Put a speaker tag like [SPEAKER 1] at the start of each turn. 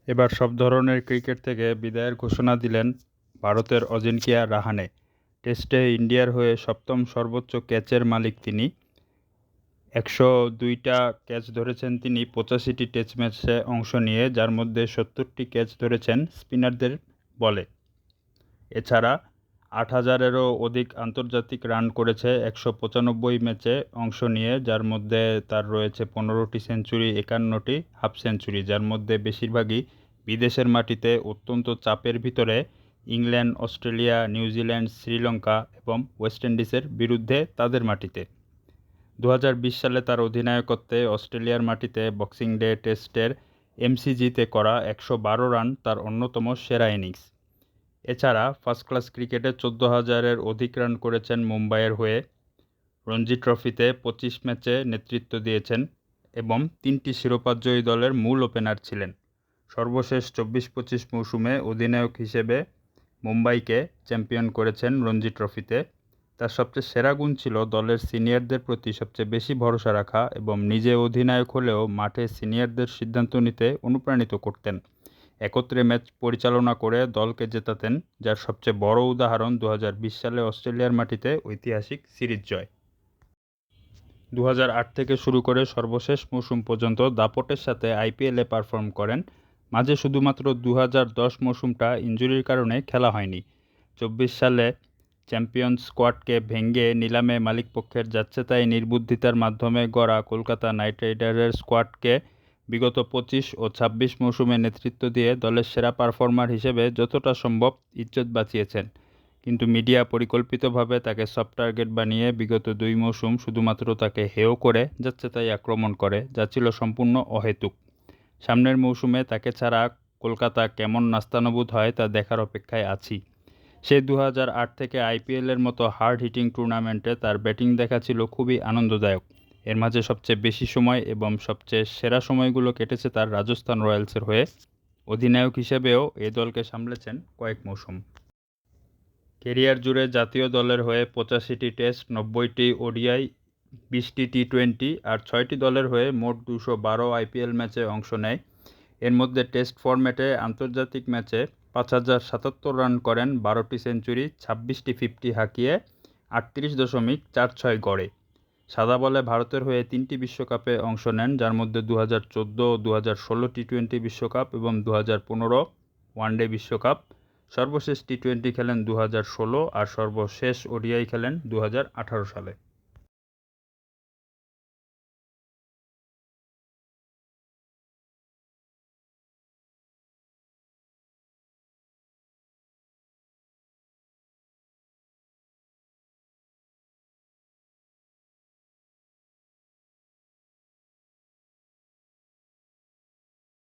[SPEAKER 1] এবার সব ধরনের ক্রিকেট থেকে বিদায়ের ঘোষণা দিলেন ভারতের অজিঙ্ক্য রাহানে। টেস্টে ইন্ডিয়ার হয়ে সপ্তম সর্বোচ্চ ক্যাচের মালিক তিনি। ১০২টা ক্যাচ ধরেছেন তিনি ৮৫টি টেস্ট ম্যাচে অংশ নিয়ে, যার মধ্যে ৭০টি ক্যাচ ধরেছেন স্পিনারদের বলে। এছাড়া ৮,০০০-এরও অধিক আন্তর্জাতিক রান করেছে ১৯৫ ম্যাচে অংশ নিয়ে, যার মধ্যে তার রয়েছে ১৫টি সেঞ্চুরি, ৫১টি হাফ সেঞ্চুরি, যার মধ্যে বেশিরভাগই বিদেশের মাটিতে অত্যন্ত চাপের ভিতরে ইংল্যান্ড, অস্ট্রেলিয়া, নিউজিল্যান্ড, শ্রীলঙ্কা এবং ওয়েস্ট ইন্ডিজের বিরুদ্ধে তাদের মাটিতে। ২০২০ সালে তার অধিনায়কত্বে অস্ট্রেলিয়ার মাটিতে বক্সিং ডে টেস্টের এমসিজিতে করা ১১২ রান তার অন্যতম সেরা ইনিংস। এছাড়া ফার্স্ট ক্লাস ক্রিকেটে ১৪,০০০-এর অধিক রান করেছেন মুম্বাইয়ের হয়ে। রঞ্জি ট্রফিতে ২৫ ম্যাচে নেতৃত্ব দিয়েছেন এবং ৩টি শিরোপাজয়ী দলের মূল ওপেনার ছিলেন। সর্বশেষ ২৪-২৫ মৌসুমে অধিনায়ক হিসেবে মুম্বাইকে চ্যাম্পিয়ন করেছেন রঞ্জি ট্রফিতে। তার সবচেয়ে সেরা গুণ ছিল দলের সিনিয়রদের প্রতি সবচেয়ে বেশি ভরসা রাখা এবং নিজে অধিনায়ক হলেও মাঠে সিনিয়রদের সিদ্ধান্ত নিতে অনুপ্রাণিত করতেন। একত্রে ম্যাচ পরিচালনা করে দলকে জেতাতেন, যার সবচেয়ে বড় উদাহরণ ২০২০ সালে অস্ট্রেলিয়ার মাটিতে ঐতিহাসিক সিরিজ জয়। ২০০৮ থেকে শুরু করে সর্বশেষ মৌসুম পর্যন্ত দাপটের সাথে আইপিএলে পারফর্ম করেন। মাঝে শুধুমাত্র ২০১০ মৌসুমটা ইনজুরির কারণে খেলা হয়নি। ২৪ সালে চ্যাম্পিয়ন্স স্কোয়াডকে ভেঙে নিলামে মালিকপক্ষের যাচ্ছেতাই নির্বুদ্ধিতার মাধ্যমে গড়া কলকাতা নাইট রাইডার্সের স্কোয়াডকে বিগত ২৫ ও ২৬ মৌসুমে নেতৃত্ব দিয়ে দলের সেরা পারফর্মার হিসেবে যতটা সম্ভব ইজ্জত বাঁচিয়েছেন। কিন্তু মিডিয়া পরিকল্পিতভাবে তাকে সফট টার্গেট বানিয়ে বিগত ২ মৌসুম শুধুমাত্র তাকে হেয় করে যাচ্ছেতাই আক্রমণ করে, যা ছিল সম্পূর্ণ অহেতুক। সামনের মৌসুমে তাকে ছাড়া কলকাতা কেমন নাস্তানাবুদ হয় তা দেখার অপেক্ষায় আছি। সে ২০০৮ থেকে আইপিএলের মতো হার্ড হিটিং টুর্নামেন্টে তার ব্যাটিং দেখা ছিল খুবই আনন্দদায়ক। এর মাঝে সবচেয়ে বেশি সময় এবং সবচেয়ে সেরা সময়গুলো কেটেছে তার রাজস্থান রয়্যালসের হয়ে। অধিনায়ক হিসেবেও এ দলকে সামলেছেন কয়েক মৌসুম। ক্যারিয়ার জুড়ে জাতীয় দলের হয়ে ৮৫টি টেস্ট, ৯০টি ওডিআই, ২০টি টি-২০ আর ৬টি দলের হয়ে মোট ২১২ আইপিএল ম্যাচে অংশ নেয়। এর মধ্যে টেস্ট ফরম্যাটে আন্তর্জাতিক ম্যাচে ৫,০৭৭ রান করেন, ১২টি সেঞ্চুরি, ২৬টি ফিফটি হাঁকিয়ে ৩৮.৪৬ গড়ে। সাদা বলে ভারতের হয়ে ৩টি বিশ্বকাপে অংশ নেন, যার মধ্যে ২০১৪ ও ২০১৬ টি-২০ বিশ্বকাপ এবং ২০১৫ ওয়ানডে বিশ্বকাপ। সর্বশেষ টি-২০ খেলেন ২০১৬ আর সর্বশেষ ওডিআই খেলেন ২০১৮ সালে।